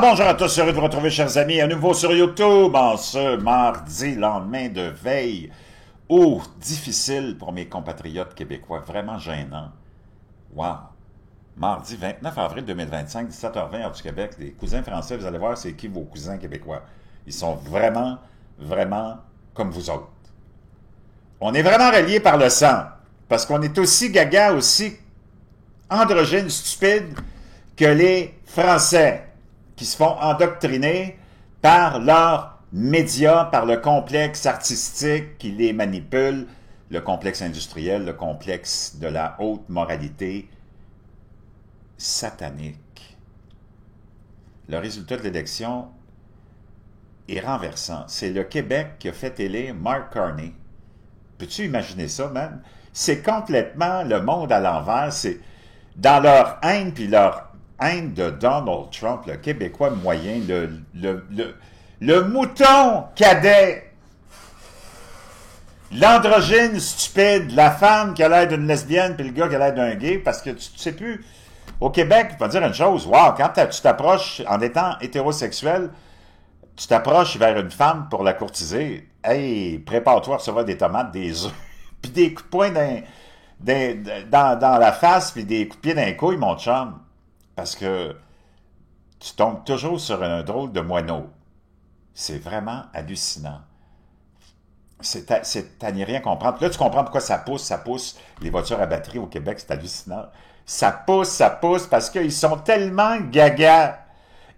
Bonjour à tous, heureux de vous retrouver, chers amis, à nouveau sur YouTube en ce mardi, lendemain de veille. Oh, difficile pour mes compatriotes québécois, vraiment gênant. Wow! Mardi 29 avril 2025, 17h20, heure du Québec. Les cousins français, vous allez voir, c'est qui vos cousins québécois? Ils sont vraiment, vraiment comme vous autres. On est vraiment reliés par le sang, parce qu'on est aussi gaga, aussi androgyne, stupide que les Français, qui se font endoctriner par leurs médias, par le complexe artistique qui les manipule, le complexe industriel, le complexe de la haute moralité satanique. Le résultat de l'élection est renversant. C'est le Québec qui a fait élire Mark Carney. Peux-tu imaginer ça, man? C'est complètement le monde à l'envers. C'est dans leur haine puis leur haine de Donald Trump, le Québécois moyen, le mouton cadet, l'androgyne stupide, la femme qui a l'air d'une lesbienne puis le gars qui a l'air d'un gay, parce que tu sais plus. Au Québec, je vais dire une chose, wow, quand tu t'approches, en étant hétérosexuel, tu t'approches vers une femme pour la courtiser, hey, prépare-toi à recevoir des tomates, des œufs, puis des coups de poing dans la face, puis des coups de pied dans les couilles, mon chum. Parce que tu tombes toujours sur un drôle de moineau. C'est vraiment hallucinant. C'est à n'y rien comprendre. Puis là, tu comprends pourquoi ça pousse. Les voitures à batterie au Québec, c'est hallucinant. Ça pousse, parce qu'ils sont tellement gaga.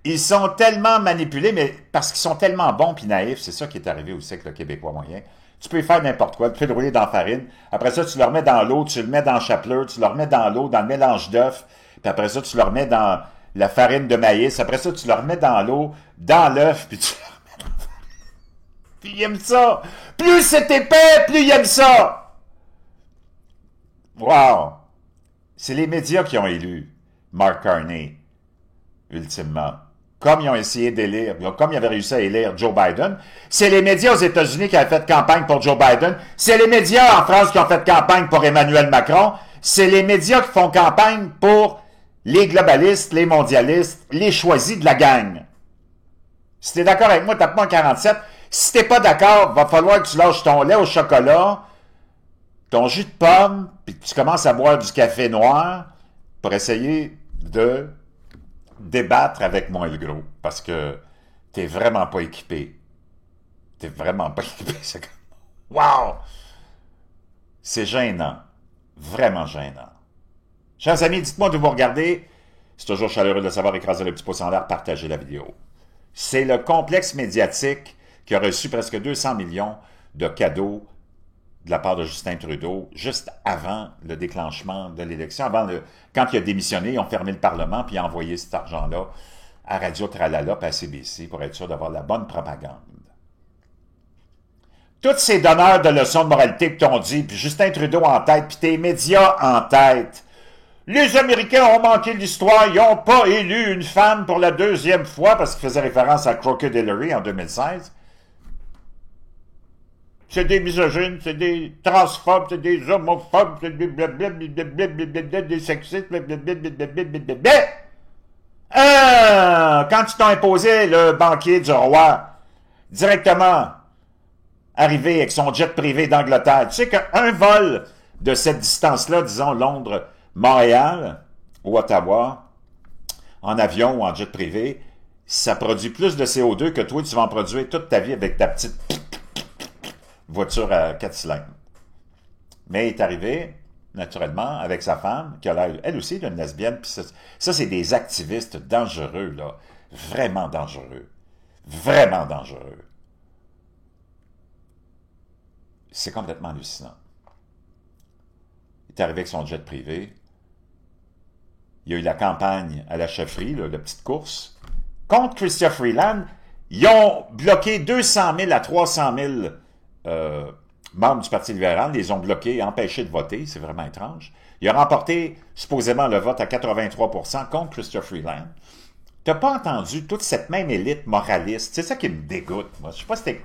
Ils sont tellement manipulés, mais parce qu'ils sont tellement bons puis naïfs. C'est ça qui est arrivé aussi avec le Québécois moyen. Tu peux y faire n'importe quoi. Tu peux le rouler dans la farine. Après ça, tu le remets dans l'eau, tu le mets dans le chapelure, tu le remets dans l'eau, dans le mélange d'œufs. Puis après ça, tu le remets dans la farine de maïs. Après ça, tu le remets dans l'eau, dans l'œuf, puis tu le remets dans la farine. Puis il aime ça. Plus c'est épais, plus il aime ça. Wow. C'est les médias qui ont élu Mark Carney, ultimement. Comme ils ont essayé d'élire, comme ils avaient réussi à élire Joe Biden. C'est les médias aux États-Unis qui avaient fait campagne pour Joe Biden. C'est les médias en France qui ont fait campagne pour Emmanuel Macron. C'est les médias qui font campagne pour les globalistes, les mondialistes, les choisis de la gang. Si t'es d'accord avec moi, tape-moi 47. Si t'es pas d'accord, va falloir que tu lâches ton lait au chocolat, ton jus de pomme, puis que tu commences à boire du café noir pour essayer de débattre avec moi, le gros. Parce que t'es vraiment pas équipé. T'es vraiment pas équipé. C'est comme... Wow! C'est gênant. Vraiment gênant. Chers amis, dites-moi d'où vous regardez. C'est toujours chaleureux de le savoir. Écraser le petit pouce en l'air, partagez la vidéo. C'est le complexe médiatique qui a reçu presque 200 millions de cadeaux de la part de Justin Trudeau, juste avant le déclenchement de l'élection. Quand il a démissionné, ils ont fermé le Parlement, puis ils ont envoyé cet argent-là à Radio Tralala et à CBC pour être sûr d'avoir la bonne propagande. Tous ces donneurs de leçons de moralité que t'ont dit, puis Justin Trudeau en tête, puis tes médias en tête, les Américains ont manqué l'histoire, ils n'ont pas élu une femme pour la deuxième fois, parce qu'ils faisaient référence à Crooked Hillary en 2016. C'est des misogynes, c'est des transphobes, c'est des homophobes, c'est des sexistes, quand ils t'ont imposé le banquier du roi, directement arrivé avec son jet privé d'Angleterre, tu sais qu'un vol de cette distance-là, disons Londres-Montréal ou Ottawa, en avion ou en jet privé, ça produit plus de CO2 que toi, tu vas en produire toute ta vie avec ta petite voiture à 4 cylindres. Mais il est arrivé, naturellement, avec sa femme, qui a l'air, elle aussi, d'une lesbienne. Puis ça, c'est des activistes dangereux, là. Vraiment dangereux. Vraiment dangereux. C'est complètement hallucinant. Il est arrivé avec son jet privé. Il y a eu la campagne à la chefferie, là, la petite course. Contre Chrystia Freeland, ils ont bloqué 200 000 à 300 000 membres du Parti libéral, les ont bloqués, empêchés de voter, c'est vraiment étrange. Il a remporté supposément le vote à 83% contre Chrystia Freeland. T'as pas entendu toute cette même élite moraliste, c'est ça qui me dégoûte, moi. Je sais pas si t'es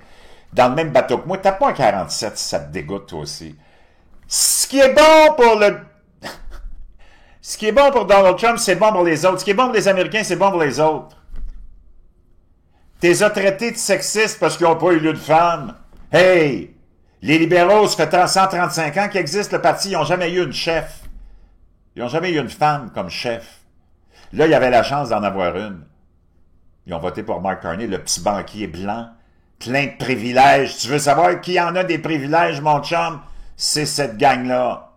dans le même bateau que moi, t'as pas un 47 si ça te dégoûte toi aussi. Ce qui est bon pour ce qui est bon pour Donald Trump, c'est bon pour les autres. Ce qui est bon pour les Américains, c'est bon pour les autres. T'es as traités de sexistes parce qu'ils n'ont pas élu de femmes. Hey! Les libéraux, ça fait 135 ans qu'ils existent, le parti, ils n'ont jamais eu une chef. Ils n'ont jamais eu une femme comme chef. Là, il y avait la chance d'en avoir une. Ils ont voté pour Mark Carney, le petit banquier blanc, plein de privilèges. Tu veux savoir qui en a des privilèges, mon chum? C'est cette gang-là.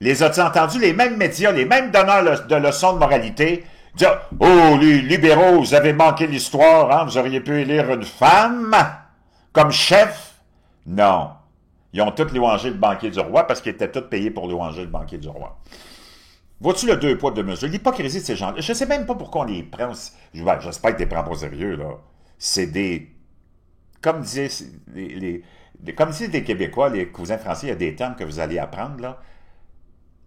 Les as-tu entendus? Les mêmes médias, les mêmes donneurs de leçons de moralité, dire « Oh, les libéraux, vous avez manqué l'histoire, hein? Vous auriez pu élire une femme comme chef? » Non. Ils ont tous louangé le banquier du roi parce qu'ils étaient tous payés pour louanger le banquier du roi. Vois-tu le deux poids, deux mesures? L'hypocrisie de ces gens-là, je ne sais même pas pourquoi on les prend. J'espère que tu les prends pas au sérieux, là. C'est des... Comme disaient les Québécois, les cousins français, il y a des termes que vous allez apprendre, là.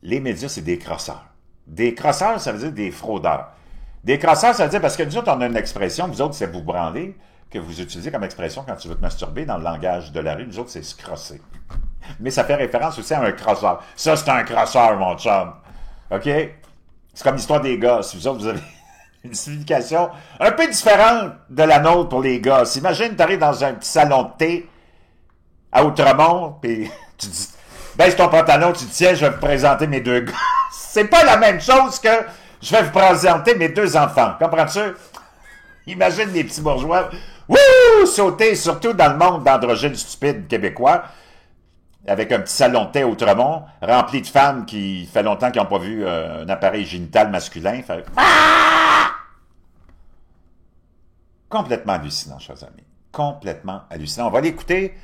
Les médias, c'est des crosseurs. Des crosseurs, ça veut dire des fraudeurs. Des crosseurs, ça veut dire, parce que nous autres, on a une expression, vous autres, c'est vous branler, que vous utilisez comme expression quand tu veux te masturber dans le langage de la rue. Nous autres, c'est se crosser. Mais ça fait référence aussi à un crosseur. Ça, c'est un crosseur, mon chum. OK? C'est comme l'histoire des gars. Si vous autres, vous avez une signification un peu différente de la nôtre pour les gars. Imagine, tu arrives dans un petit salon de thé à Outremont, puis tu dis, baisse ton pantalon, tu dis, tiens, je vais vous présenter mes deux gars. C'est pas la même chose que je vais vous présenter mes deux enfants. Comprends-tu? Imagine les petits bourgeois, wouh, sauter, surtout dans le monde d'androgynes stupides québécois, avec un petit salon de thé à Outremont, rempli de femmes qui fait longtemps qu'ils n'ont pas vu un appareil génital masculin. Fait... Complètement hallucinant, chers amis. Complètement hallucinant. On va l'écouter.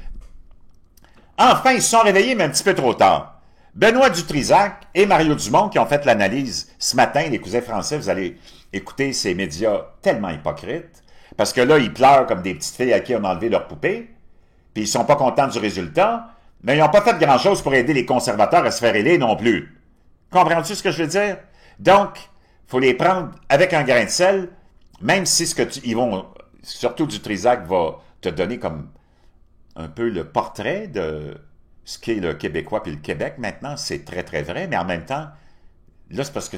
Enfin, ils se sont réveillés, mais un petit peu trop tard. Benoît Dutrisac et Mario Dumont qui ont fait l'analyse ce matin, les cousins français, vous allez écouter ces médias tellement hypocrites, parce que là, ils pleurent comme des petites filles à qui on a enlevé leur poupée, puis ils sont pas contents du résultat, mais ils n'ont pas fait grand-chose pour aider les conservateurs à se faire élire non plus. Comprends-tu ce que je veux dire? Donc, il faut les prendre avec un grain de sel, même si ils vont, surtout Dutrisac va te donner comme un peu le portrait de ce qu'est le Québécois puis le Québec maintenant, c'est très très vrai, mais en même temps, là c'est parce que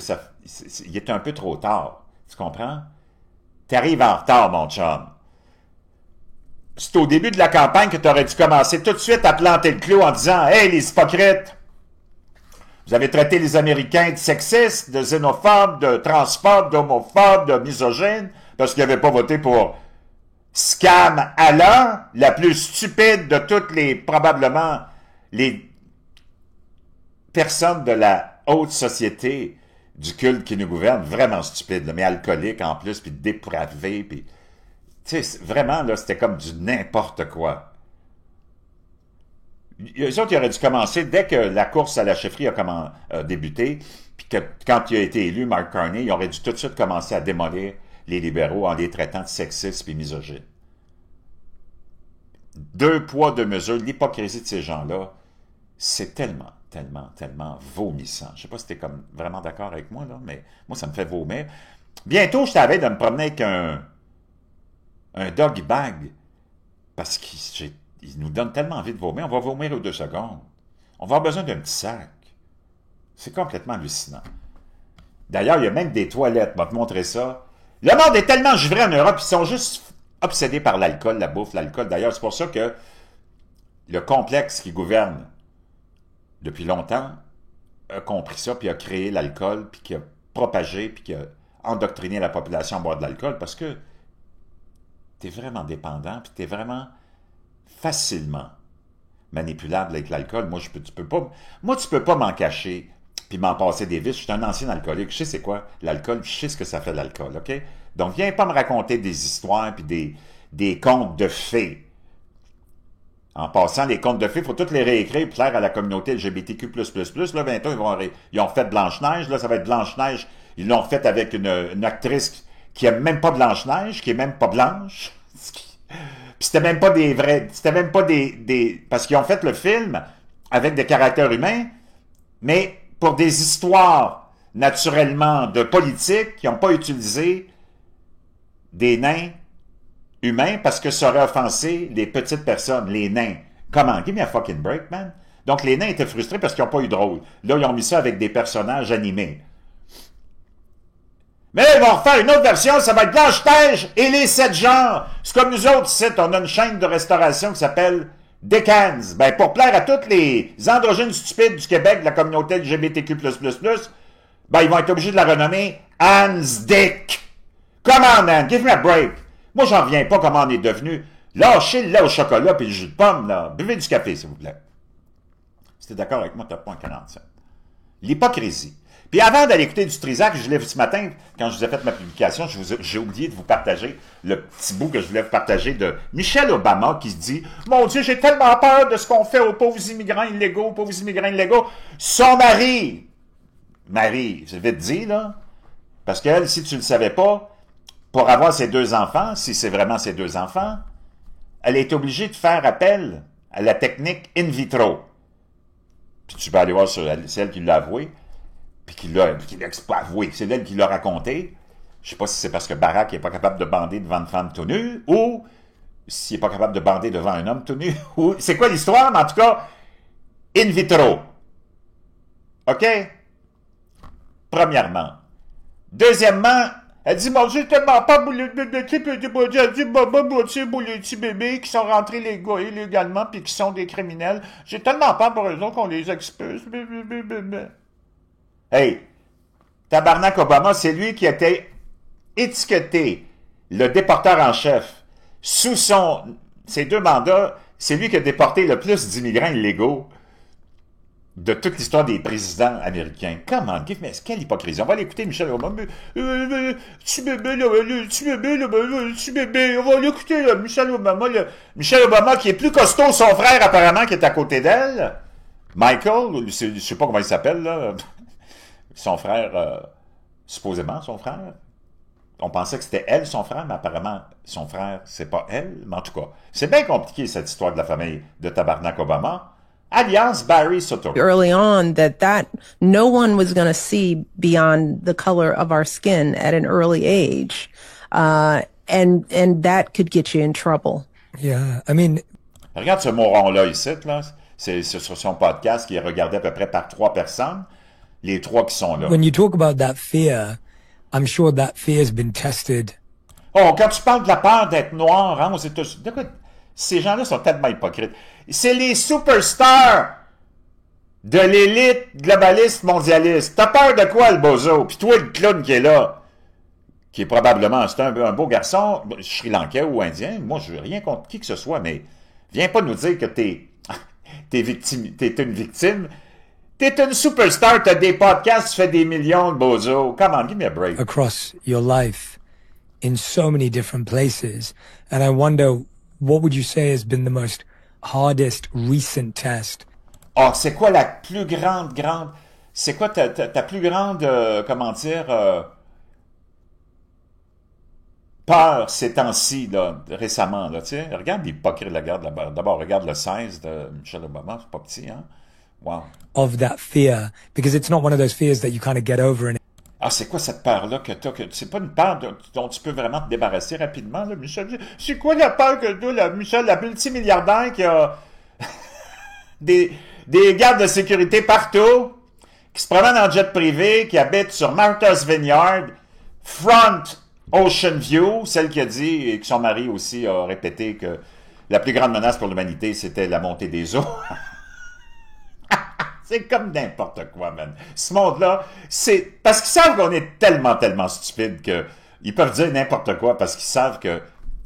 il est un peu trop tard, tu comprends? T'arrives en retard, mon chum. C'est au début de la campagne que tu aurais dû commencer tout de suite à planter le clou en disant « Hey, les hypocrites! Vous avez traité les Américains de sexistes, de xénophobes, de transphobes, d'homophobes, de misogynes, parce qu'ils n'avaient pas voté pour Scam Allah, la plus stupide de toutes les, probablement, les personnes de la haute société du culte qui nous gouverne, vraiment stupide, mais alcoolique en plus, puis dépravé, puis... Tu sais, vraiment, là, c'était comme du n'importe quoi. Eux autres, ils auraient dû commencer dès que la course à la chefferie a débuté, puis que quand il a été élu, Mark Carney, il aurait dû tout de suite commencer à démolir les libéraux en les traitant de sexistes et misogynes. Deux poids, deux mesures, l'hypocrisie de ces gens-là, c'est tellement, tellement, tellement vomissant. Je ne sais pas si tu es comme vraiment d'accord avec moi, là, mais moi, ça me fait vomir. Bientôt, je t'avais de me promener avec un doggy bag, parce qu'il nous donne tellement envie de vomir. On va vomir aux 2 secondes. On va avoir besoin d'un petit sac. C'est complètement hallucinant. D'ailleurs, il y a même des toilettes. Je vais te montrer ça. Le monde est tellement givré en Europe, ils sont juste obsédés par l'alcool, la bouffe, l'alcool. D'ailleurs, c'est pour ça que le complexe qui gouverne depuis longtemps a compris ça, puis a créé l'alcool, puis qui a propagé, puis qui a endoctriné la population à boire de l'alcool, parce que tu es vraiment dépendant, puis tu es vraiment facilement manipulable avec l'alcool. Moi, tu peux pas m'en cacher puis m'en passer des vices. Je suis un ancien alcoolique. Je sais c'est quoi l'alcool, je sais ce que ça fait l'alcool, OK? Donc, viens pas me raconter des histoires puis des contes de fées. En passant, les contes de fées, il faut toutes les réécrire pour plaire à la communauté LGBTQ++. Là, bientôt, ils ont fait Blanche-Neige. Là, ça va être Blanche-Neige. Ils l'ont fait avec une actrice qui aime même pas Blanche-Neige, qui est même pas blanche. Puis c'était même pas des vrais... C'était même pas des... Parce qu'ils ont fait le film avec des caractères humains, mais pour des histoires, naturellement, de politique, qui n'ont pas utilisé des nains humains parce que ça aurait offensé les petites personnes, les nains. Comment? Give me a fucking break, man. Donc, les nains étaient frustrés parce qu'ils n'ont pas eu de rôle. Là, ils ont mis ça avec des personnages animés. Mais ils vont refaire une autre version, ça va être Blanche-Neige et les 7 genres. C'est comme nous autres ici, on a une chaîne de restauration qui s'appelle Dickens. Ben, pour plaire à toutes les androgynes stupides du Québec, de la communauté LGBTQ++, ben, ils vont être obligés de la renommer Anne's Dick. Come on, man, give me a break. Moi, j'en reviens pas comment on est devenu. Lâchez le lait au chocolat puis le jus de pomme, là. Buvez du café, s'il vous plaît. Si t'es d'accord avec moi, t'as point 47. L'hypocrisie. Puis avant d'aller écouter du Trisac, je l'ai vu ce matin, quand je vous ai fait ma publication, j'ai oublié de vous partager le petit bout que je voulais vous partager de Michelle Obama qui se dit « Mon Dieu, j'ai tellement peur de ce qu'on fait aux pauvres immigrants illégaux, Son mari, je vais te dire, là, parce qu'elle, si tu ne le savais pas, pour avoir ses 2 enfants, si c'est vraiment ses 2 enfants, elle est obligée de faire appel à la technique in vitro. Puis tu peux aller voir sur c'est elle qui l'a avoué. Puis qui l'a avoué, c'est elle qui l'a raconté. Je sais pas si c'est parce que Barack n'est pas capable de bander devant une femme tout nue, ou s'il n'est pas capable de bander devant un homme tout nu, ou c'est quoi l'histoire, mais en tout cas, in vitro. OK? Premièrement. Deuxièmement, elle dit, mon Dieu, tellement pas pour les petits bébés qui sont rentrés illégalement puis qui sont des criminels. J'ai tellement peur pour eux autres qu'on les expulse. Hey, tabarnak Obama, c'est lui qui a été étiqueté le déporteur en chef. Sous ses 2 mandats, c'est lui qui a déporté le plus d'immigrants illégaux de toute l'histoire des présidents américains. Comment? Quelle hypocrisie. On va l'écouter, Michel Obama. Petit bébé, on va l'écouter, Michel Obama. Michel Obama, qui est plus costaud que son frère, apparemment, qui est à côté d'elle. Michael, je sais pas comment il s'appelle, là. Son frère, supposément son frère. On pensait que c'était elle, son frère, mais apparemment, son frère, c'est pas elle. Mais en tout cas, c'est bien compliqué, cette histoire de la famille de Tabarnak Obama. Alias Barry Soto. Early on that no one was going to see beyond the color of our skin at an early age. And that could get you in trouble. Yeah, I mean... Regarde ce moron-là ici, là. C'est sur son podcast qui est regardé à peu près par 3 personnes. Les 3 qui sont là. When you talk about that fear, I'm sure that fear has been tested. Oh, quand tu parles de la peur d'être noir, hein, aux États-Unis, ces gens-là sont tellement hypocrites. C'est les superstars de l'élite globaliste mondialiste. T'as peur de quoi, le bozo? Puis toi, le clown qui est là, qui est probablement, c'est un beau garçon, sri-lankais ou indien, moi, je veux rien contre qui que ce soit, mais viens pas nous dire que t'es une victime. T'es une superstar, t'as des podcasts, tu fais des millions de bozo. Come on, give me a break. Across your life, in so many different places. And I wonder, what would you say has been the most hardest recent test? Oh, c'est quoi la plus grande... C'est quoi ta plus grande, comment dire... peur ces temps-ci, là, récemment, là, tu sais. Regarde l'hypocrite, d'abord, regarde le 16 de Michelle Obama, c'est pas petit, hein? Wow. Of that fear, because it's not one of those fears that you kind of get over. Ah, c'est quoi cette peur-là que t'as? C'est pas une peur dont tu peux vraiment te débarrasser rapidement, là, Michel? C'est quoi la peur que t'as, la Michel, la multimilliardaire qui a des gardes de sécurité partout, qui se promènent en jet privé, qui habite sur Martha's Vineyard, front Ocean View, celle qui a dit, et que son mari aussi a répété que la plus grande menace pour l'humanité, c'était la montée des eaux. C'est comme n'importe quoi, man. Ce monde-là, c'est... Parce qu'ils savent qu'on est tellement, tellement stupides qu'ils peuvent dire n'importe quoi parce qu'ils savent que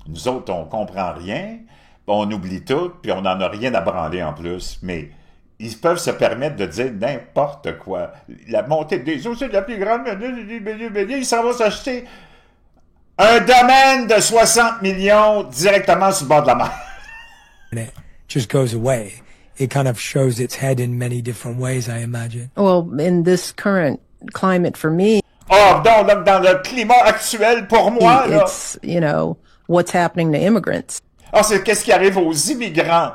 nous autres, on comprend rien, on oublie tout, puis on n'en a rien à branler en plus. Mais ils peuvent se permettre de dire n'importe quoi. La montée des eaux, c'est la plus grande menace. Ils s'en vont s'acheter un domaine de 60 millions directement sur le bord de la mer. And it just goes away. It kind of shows its head in many different ways, I imagine. Well, in this current climate for me... Oh, donc dans le climat actuel, pour moi, là... It's, you know, what's happening to immigrants. Ah, c'est qu'est-ce qui arrive aux immigrants.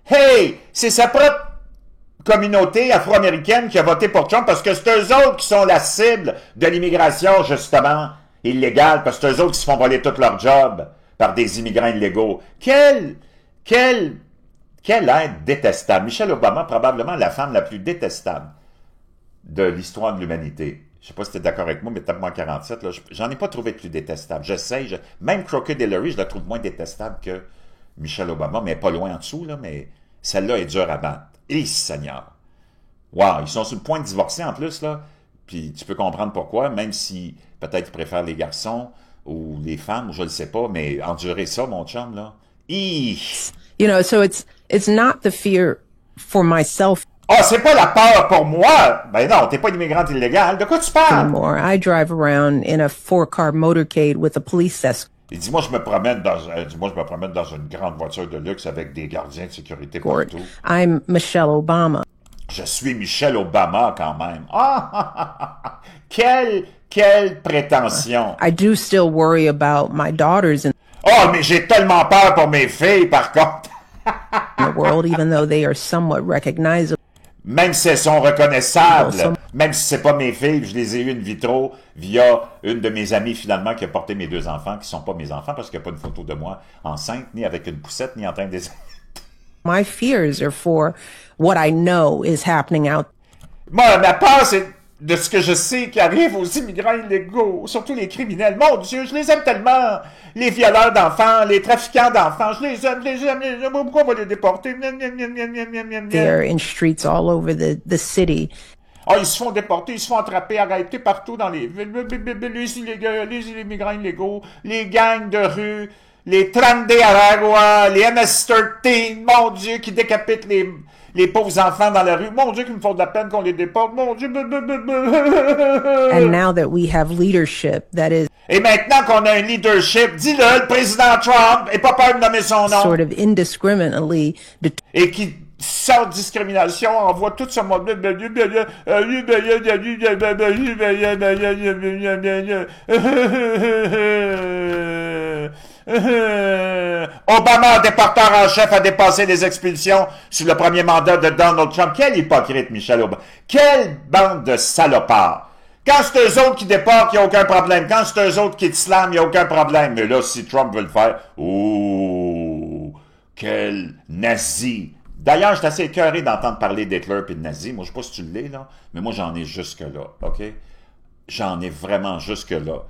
Hey, c'est sa propre communauté afro-américaine qui a voté pour Trump parce que c'est eux autres qui sont la cible de l'immigration, justement, illégale, parce que c'est eux autres qui se font voler tout leur job par des immigrants illégaux. Quelle être détestable. Michelle Obama, probablement la femme la plus détestable de l'histoire de l'humanité. je sais pas si tu es d'accord avec moi, mais tape-moi 47, là, j'en ai pas trouvé de plus détestable. J'essaie, même Crooked Hillary, je la trouve moins détestable que Michelle Obama, mais pas loin en dessous, là, mais celle-là est dure à battre. Et Seigneur! Wow, ils sont sur le point de divorcer en plus, là, puis tu peux comprendre pourquoi, même si peut-être ils préfèrent les garçons ou les femmes, je le sais pas, mais endurer ça, mon chum, là. Hi! You know, so it's not the fear for myself Ah, c'est pas la peur pour moi! Ben non, t'es pas une immigrante illégale. De quoi tu parles? anymore. I drive around in a 4-car motorcade with a police escort. Il dit, moi, je me promène dans une grande voiture de luxe avec des gardiens de sécurité partout. I'm Michelle Obama. Je suis Michelle Obama, quand même. Ah! Quelle prétention! I do still worry about my daughters in Oh, mais j'ai tellement peur pour mes filles, par contre! the world, even though they are somewhat recognizable. Même si elles sont reconnaissables, même si c'est pas mes filles, je les ai eues in vitro via une de mes amies, finalement, qui a porté mes 2 enfants, qui sont pas mes enfants, parce qu'il n'y a pas une photo de moi enceinte, ni avec une poussette, ni en train de les... My fears are for what I know is happening out. Moi, ma peur, c'est de ce que je sais qui arrive aux immigrants illégaux, surtout les criminels. Mon Dieu, je les aime tellement! Les violeurs d'enfants, les trafiquants d'enfants, je les aime. Pourquoi on va les déporter? They're in streets all over the city. Ah, ils se font déporter, ils se font attraper, arrêter partout dans les les immigrants illégaux, les gangs de rue, les Trande Aragua, les MS-13, mon Dieu, qui décapitent les pauvres enfants dans la rue. Mon Dieu, qui me font de la peine qu'on les déporte. Mon Dieu. And now that we have leadership that is Et maintenant qu'on a un leadership, dis-le, le président Trump, et pas peur de nommer son nom. sort of indiscriminately Et qui, sans discrimination, envoie tout ce monde. Obama, déporteur en chef, a dépassé les expulsions sous le premier mandat de Donald Trump. Quel hypocrite, Michel Obama. Quelle bande de salopards. Quand c'est eux autres qui déportent, il n'y a aucun problème. Quand c'est eux autres qui te slament, il n'y a aucun problème. Mais là, si Trump veut le faire, oh, quel nazi. D'ailleurs, je suis assez écœuré d'entendre parler d'Hitler et de nazi. Moi, je ne sais pas si tu l'es, là, mais moi, j'en ai jusque-là, OK? J'en ai vraiment jusque-là.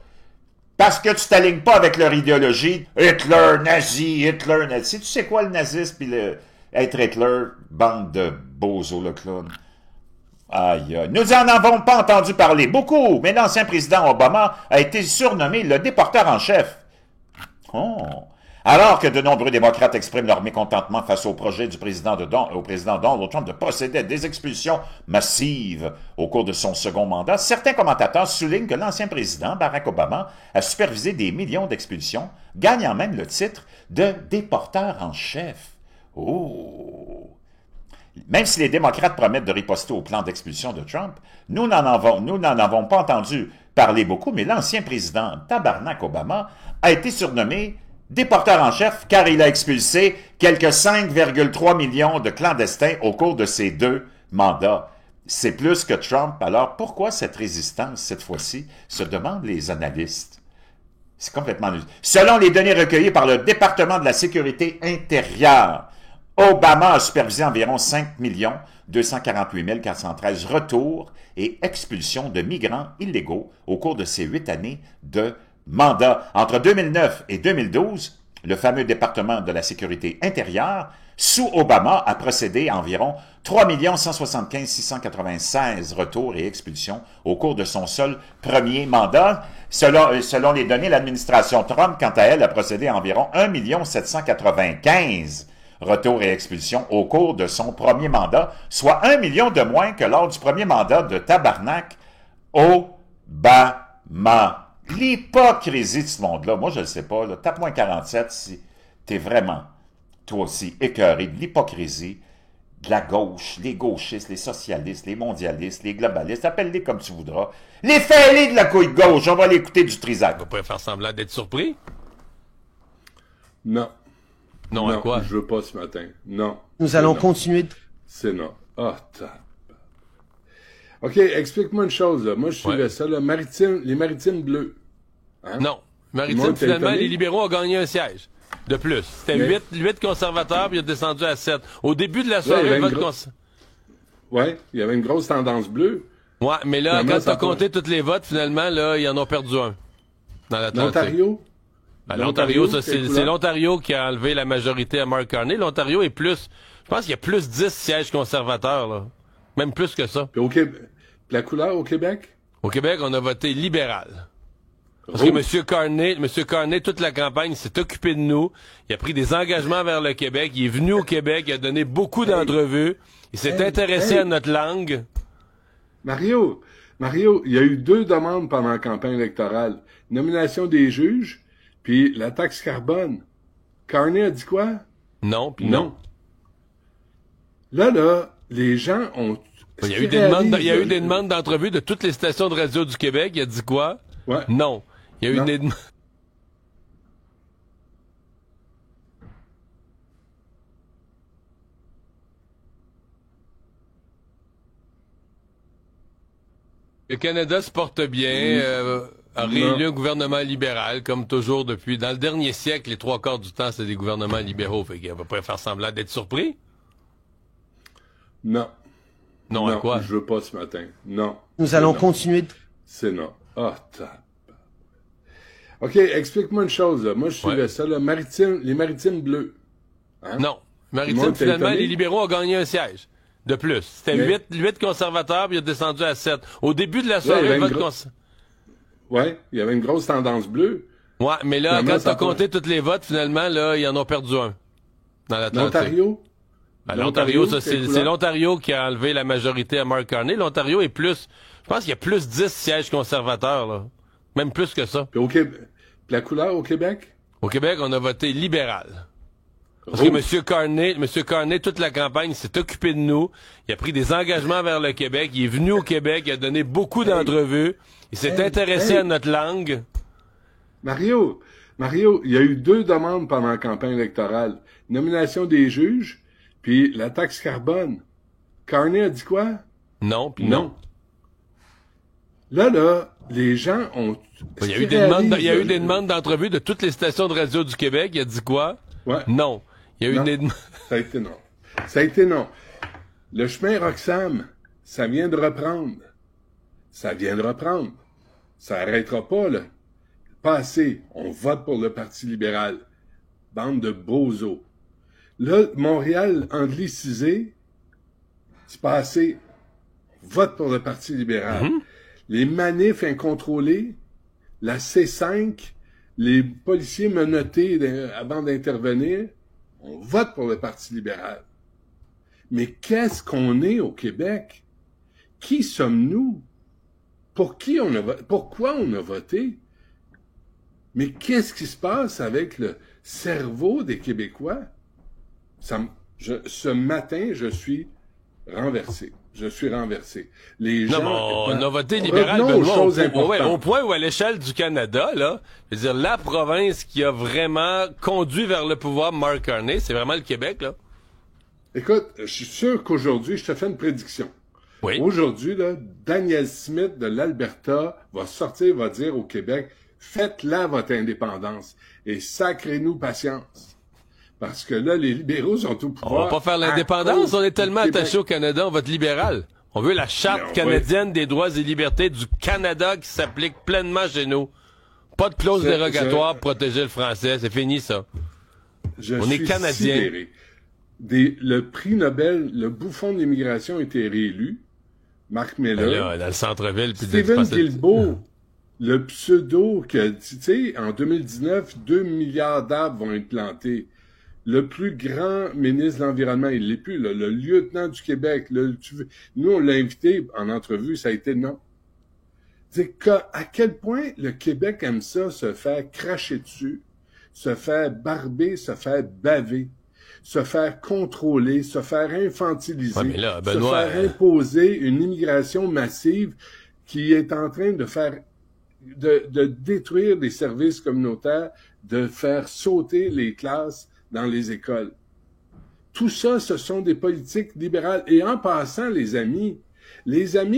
Parce que tu t'alignes pas avec leur idéologie. Hitler, nazi. Tu sais quoi, le nazisme puis être Hitler? Bande de bozos, le clown. Aïe, aïe. Nous n'en avons pas entendu parler beaucoup, mais l'ancien président Obama a été surnommé le déporteur en chef. Oh. Alors que de nombreux démocrates expriment leur mécontentement face au projet du président Donald Trump de procéder à des expulsions massives au cours de son second mandat, certains commentateurs soulignent que l'ancien président Barack Obama a supervisé des millions d'expulsions, gagnant même le titre de déporteur en chef. Oh! Même si les démocrates promettent de riposter au plan d'expulsion de Trump, nous n'en avons pas entendu parler beaucoup, mais l'ancien président Tabarnak Obama a été surnommé déporteur en chef car il a expulsé quelques 5,3 millions de clandestins au cours de ses 2 mandats. C'est plus que Trump. Alors pourquoi cette résistance cette fois-ci, se demandent les analystes. C'est complètement... Selon les données recueillies par le département de la sécurité intérieure, Obama a supervisé environ 5 248 413 retours et expulsions de migrants illégaux au cours de ces 8 années de mandat. Entre 2009 et 2012, le fameux département de la sécurité intérieure, sous Obama, a procédé à environ 3 175 696 retours et expulsions au cours de son seul premier mandat. Selon les données, l'administration Trump, quant à elle, a procédé à environ 1 795 retours et expulsions au cours de son premier mandat, soit 1 million de moins que lors du premier mandat de Tabarnak Obama. L'hypocrisie de ce monde-là, moi je ne sais pas, tape-moi 47 si t'es vraiment, toi aussi, écœuré de l'hypocrisie de la gauche, les gauchistes, les socialistes, les mondialistes, les globalistes, appelle-les comme tu voudras. Les fêlés de la couille gauche, on va l'écouter du Trisac. On pourrait faire semblant d'être surpris? Non. Non, à quoi? Je veux pas ce matin. Non. Nous allons continuer. C'est non. Ah, OK, explique-moi une chose, là. Moi, je suivais ça, là. Les Maritimes bleues. Hein? Non. Maritimes, finalement, les libéraux ont gagné un siège. De plus. C'était 8 conservateurs, puis il a descendu à 7. Au début de la soirée, il y avait une grosse tendance bleue. Ouais, mais là, quand t'as compté tous les votes, finalement, là, ils en ont perdu un. Dans l'Atlantique. L'Ontario? Ben, l'Ontario, c'est l'Ontario qui a enlevé la majorité à Mark Carney. L'Ontario est plus... Je pense qu'il y a plus 10 sièges conservateurs, là. Même plus que ça. Puis au Québec, la couleur au Québec? Au Québec, on a voté libéral. Parce que M. Carney, toute la campagne, s'est occupé de nous. Il a pris des engagements vers le Québec. Il est venu au Québec. Il a donné beaucoup d'entrevues. Il s'est intéressé à notre langue. Mario, il y a eu 2 demandes pendant la campagne électorale. Nomination des juges, puis la taxe carbone. Carney a dit quoi? Non, puis non. Là, les gens ont... Il y a eu des demandes d'entrevue de toutes les stations de radio du Québec. Il a dit quoi? Ouais. Non. Il y a eu des demandes... Le Canada se porte bien, a réélu un gouvernement libéral, comme toujours depuis. Dans le dernier siècle, les 3/4 du temps, c'est des gouvernements libéraux. Fait qu'on va pas faire semblant d'être surpris. Non. Non, à quoi? Je veux pas ce matin. Non. Nous allons continuer. C'est non. OK, explique-moi une chose. Là. Moi, je suivais ça. Là. Les maritimes bleues. Hein? Non. Maritimes, finalement, les libéraux ont gagné un siège. De plus. C'était 8 conservateurs, puis il a descendu à 7. Au début de la soirée, ouais, il y avait une grosse tendance bleue. Ouais, mais là, quand t'as compté tous les votes, finalement, là, ils en ont perdu un. Dans l'Atlantique. L'Ontario? Ben, l'Ontario, c'est l'Ontario qui a enlevé la majorité à Mark Carney. L'Ontario est plus... Je pense qu'il y a plus 10 sièges conservateurs, là. Même plus que ça. Puis au Québec... La couleur au Québec? Au Québec, on a voté libéral. Parce que M. Carney, toute la campagne, s'est occupé de nous. Il a pris des engagements vers le Québec. Il est venu au Québec. Il a donné beaucoup d'entrevues. Il s'est intéressé à notre langue. Mario, il y a eu 2 demandes pendant la campagne électorale. Nomination des juges, puis la taxe carbone. Carney a dit quoi? Non, puis non. Là, les gens ont... Il y a eu des demandes d'entrevue de toutes les stations de radio du Québec. Il a dit quoi? Ouais. Non. Il y a eu des... Ça a été non. Le chemin Roxham, ça vient de reprendre. Ça arrêtera pas, là. Pas assez. On vote pour le Parti libéral. Bande de bozos. Là, Montréal anglicisé, c'est pas assez. On vote pour le Parti libéral. Mm-hmm. Les manifs incontrôlés, la C5, les policiers menottés avant d'intervenir, on vote pour le Parti libéral. Mais qu'est-ce qu'on est au Québec? Qui sommes-nous? Pourquoi on a voté? Mais qu'est-ce qui se passe avec le cerveau des Québécois? Ce matin, je suis renversé. Les gens... on a voté libéral, Benoît, au point où, à l'échelle du Canada, là, je veux dire, la province qui a vraiment conduit vers le pouvoir Mark Carney, c'est vraiment le Québec, là. Écoute, je suis sûr qu'aujourd'hui, je te fais une prédiction. Oui. Aujourd'hui, là, Daniel Smith de l'Alberta va dire au Québec, faites-la votre indépendance et sacrez-nous patience. Parce que là, les libéraux sont au pouvoir. On va pas faire l'indépendance, on est tellement attachés au Canada, on vote libéral. On veut la Charte canadienne des droits et libertés du Canada qui s'applique pleinement chez nous. Pas de clause dérogatoire pour protéger le français, c'est fini ça. On est Canadiens. Le prix Nobel, le bouffon de l'immigration a été réélu. Marc Miller. Là, dans le centre-ville. Stephen Guilbeault, le pseudo que, tu sais, en 2019, 2 milliards d'arbres vont être plantés. Le plus grand ministre de l'Environnement, il l'est plus, là, le lieutenant du Québec. Nous, on l'a invité en entrevue, ça a été non. C'est à quel point le Québec aime ça, se faire cracher dessus, se faire barber, se faire baver, se faire contrôler, se faire infantiliser, ouais, mais là, Benoît, se faire imposer une immigration massive qui est en train de détruire des services communautaires, de faire sauter les classes dans les écoles. Tout ça, ce sont des politiques libérales. Et en passant, les amis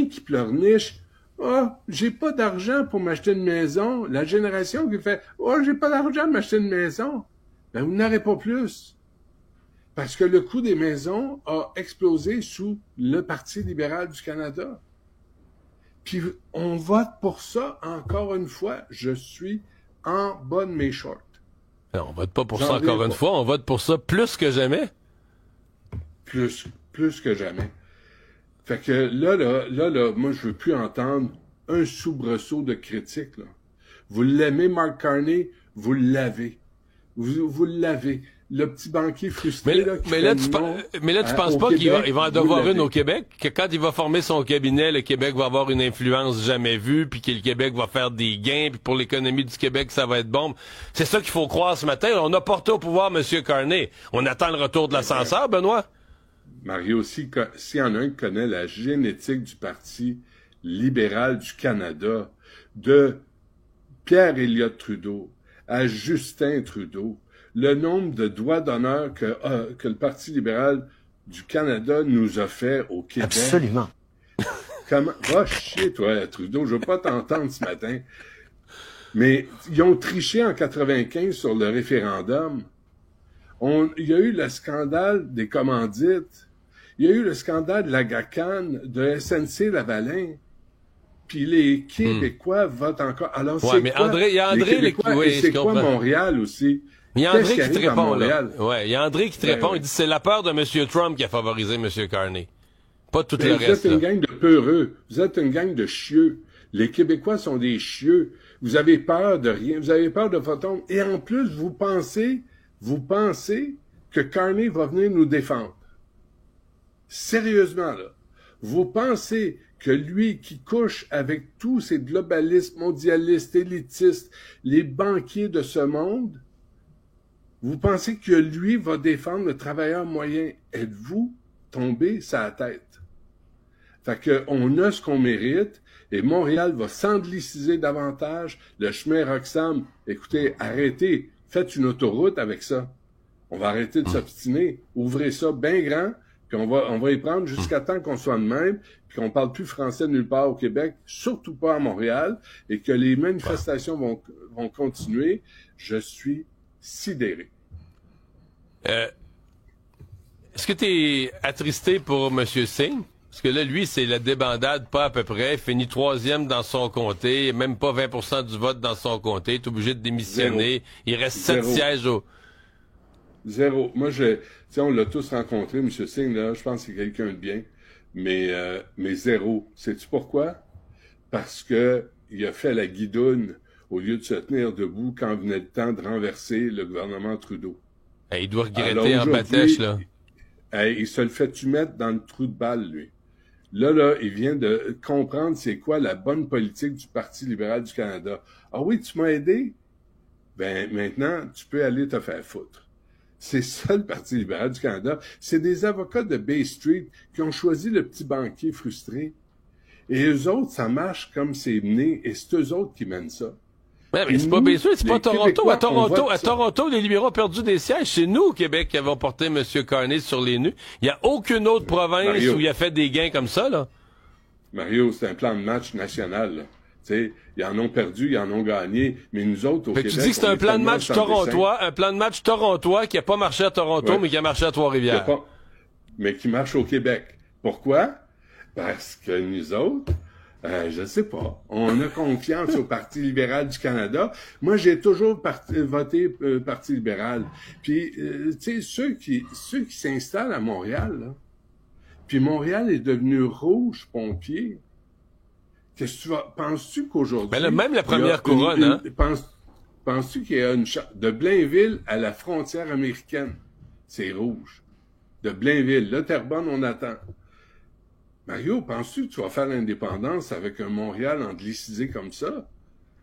qui pleurnichent, « Oh, j'ai pas d'argent pour m'acheter une maison. » La génération qui fait, « Oh, j'ai pas d'argent pour m'acheter une maison. » Ben, vous n'aurez pas plus. Parce que le coût des maisons a explosé sous le Parti libéral du Canada. Puis on vote pour ça, encore une fois. Je suis en bas de mes shorts. Non, on vote pas pour ça encore une fois, on vote pour ça plus que jamais. Plus que jamais. Fait que là, moi, je veux plus entendre un soubresaut de critique, là. Vous l'aimez, Mark Carney, vous l'avez. Vous l'avez. Le petit banquier frustré, mais là, tu penses pas qu'il va en devoir une au Québec? Que quand il va former son cabinet, le Québec va avoir une influence jamais vue, puis que le Québec va faire des gains, puis pour l'économie du Québec, ça va être bon. C'est ça qu'il faut croire ce matin. On a porté au pouvoir M. Carney. On attend le retour de l'ascenseur, Benoît? Mario, s'il y en a un qui connaît la génétique du Parti libéral du Canada, de Pierre Elliott Trudeau à Justin Trudeau, le nombre de doigts d'honneur que le Parti libéral du Canada nous a fait au Québec. Absolument. Va chier, toi, Trudeau, je veux pas t'entendre ce matin. Mais ils ont triché en 95 sur le référendum. Il y a eu le scandale des commandites. Il y a eu le scandale de la GACAN, de SNC-Lavalin. Puis les Québécois votent encore. Alors, ouais, mais quoi? Il y a André, les Québécois, et c'est quoi Montréal aussi? Il y a André qui te répond, là. Ouais, il y a André qui te répond. Il dit c'est la peur de M. Trump qui a favorisé M. Carney. Pas tout le reste. Vous êtes une gang de peureux. Vous êtes une gang de chieux. Les Québécois sont des chieux. Vous avez peur de rien. Vous avez peur de photons. Et en plus, vous pensez que Carney va venir nous défendre. Sérieusement, là. Vous pensez que lui qui couche avec tous ces globalistes, mondialistes, élitistes, les banquiers de ce monde, vous pensez que lui va défendre le travailleur moyen? Êtes-vous tombé sa tête? Fait que on a ce qu'on mérite et Montréal va s'angliciser davantage. Le chemin Roxham, écoutez, arrêtez, faites une autoroute avec ça. On va arrêter de s'obstiner. Ouvrez ça bien grand, puis on va y prendre jusqu'à temps qu'on soit de même, puis qu'on parle plus français nulle part au Québec, surtout pas à Montréal, et que les manifestations vont continuer. Je suis sidéré. Est-ce que tu es attristé pour M. Singh? Parce que là, lui, c'est la débandade, pas à peu près. Il finit 3e dans son comté, même pas 20% du vote dans son comté. Il est obligé de démissionner. Zéro. Il reste 7 sièges au... Zéro. Moi, on l'a tous rencontré, M. Singh, là, je pense que c'est quelqu'un de bien. Mais zéro. Sais-tu pourquoi? Parce que il a fait la guidoune au lieu de se tenir debout quand venait le temps de renverser le gouvernement Trudeau. Hey, il doit regretter en patèche, là. Il se le fait-tu mettre dans le trou de balle, lui? Là, il vient de comprendre c'est quoi la bonne politique du Parti libéral du Canada. Ah oui, tu m'as aidé? Ben, maintenant, tu peux aller te faire foutre. C'est ça, le Parti libéral du Canada. C'est des avocats de Bay Street qui ont choisi le petit banquier frustré. Et eux autres, ça marche comme c'est mené, et c'est eux autres qui mènent ça. Ouais, mais c'est pas bien sûr, c'est pas Toronto. À Toronto, les libéraux ont perdu des sièges. C'est nous, au Québec, qui avons porté M. Carney sur les nus. Il n'y a aucune autre province où il a fait des gains comme ça, là. Mario, c'est un plan de match national, là. Tu sais, ils en ont perdu, ils en ont gagné, mais nous autres, au Québec... Tu dis que c'est un plan de match torontois qui a pas marché à Toronto, mais qui a marché à Trois-Rivières. Mais qui marche au Québec. Pourquoi? Parce que nous autres... je sais pas. On a confiance au Parti libéral du Canada. Moi, j'ai toujours voté Parti libéral. Puis, tu sais, ceux qui s'installent à Montréal, là, puis Montréal est devenu rouge pompier. Qu'est-ce que tu vas... Penses-tu qu'aujourd'hui... Ben là, même la première couronne, hein? Penses-tu qu'il y a une... De Blainville à la frontière américaine, c'est rouge. De Blainville. Là, Terrebonne, on attend. Mario, penses-tu que tu vas faire l'indépendance avec un Montréal anglicisé comme ça?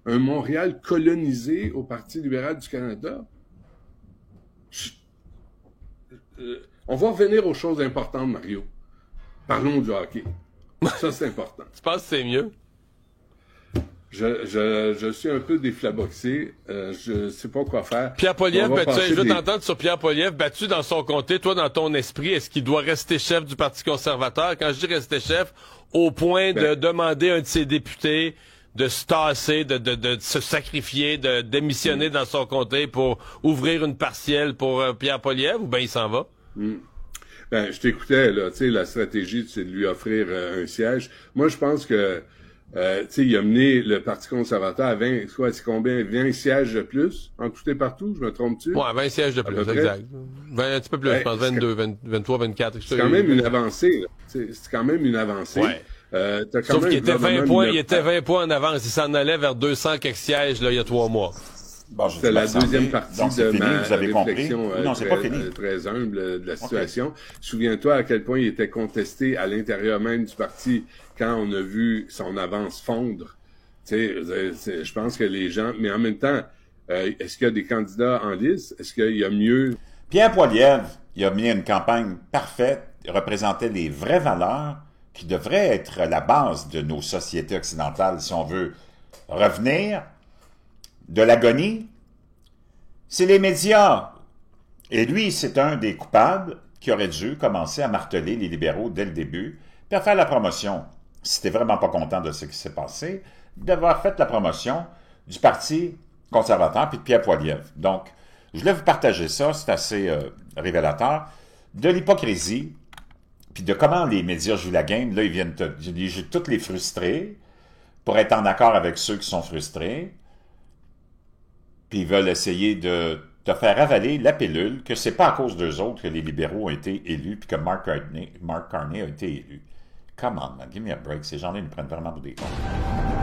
Un Montréal colonisé au Parti libéral du Canada? On va revenir aux choses importantes, Mario. Parlons du hockey. Ça, c'est important. Tu penses que c'est mieux? Je suis un peu déflaboxé. Je sais pas quoi faire. Pierre Poilievre, je veux t'entendre sur Pierre Poilievre, battu dans son comté. Toi, dans ton esprit, est-ce qu'il doit rester chef du Parti conservateur? Quand je dis rester chef, au point de demander à un de ses députés de se tasser, de se sacrifier, de démissionner dans son comté pour ouvrir une partielle pour Pierre Poilievre, ou bien il s'en va? Ben, je t'écoutais, là, tu sais, la stratégie, c'est de lui offrir un siège. Moi, je pense que il a mené le Parti conservateur à 20 sièges de plus, en tout et partout, je me trompe-tu? Ouais, 20 sièges de plus, exact. Un petit peu plus, je pense, 22, 23, 24. C'est quand même une avancée, là. C'est quand même une avancée. Ouais. Sauf qu'il était 20 points, il était 20 points en avance. Il s'en allait vers 200 quelques sièges, là, il y a 3 mois. Bon, c'est la deuxième partie de ma réflexion très humble de la situation. Okay. Souviens-toi à quel point il était contesté à l'intérieur même du parti quand on a vu son avance fondre. Je pense que les gens... Mais en même temps, est-ce qu'il y a des candidats en liste? Est-ce qu'il y a mieux? Pierre Poilievre, il a mené une campagne parfaite, il représentait les vraies valeurs qui devraient être la base de nos sociétés occidentales si on veut revenir de l'agonie. C'est les médias. Et lui, c'est un des coupables qui aurait dû commencer à marteler les libéraux dès le début, puis à faire la promotion. Si t'es vraiment pas content de ce qui s'est passé, d'avoir fait la promotion du Parti conservateur puis de Pierre Poilievre. Donc, je voulais vous partager ça, c'est assez révélateur, de l'hypocrisie, puis de comment les médias jouent la game. Là, ils viennent tous les frustrés pour être en accord avec ceux qui sont frustrés, puis ils veulent essayer de te faire avaler la pilule que c'est pas à cause d'eux autres que les libéraux ont été élus puis que Mark Carney a été élu. Come on, man, give me a break. Ces gens-là, ils nous prennent vraiment pour des cons.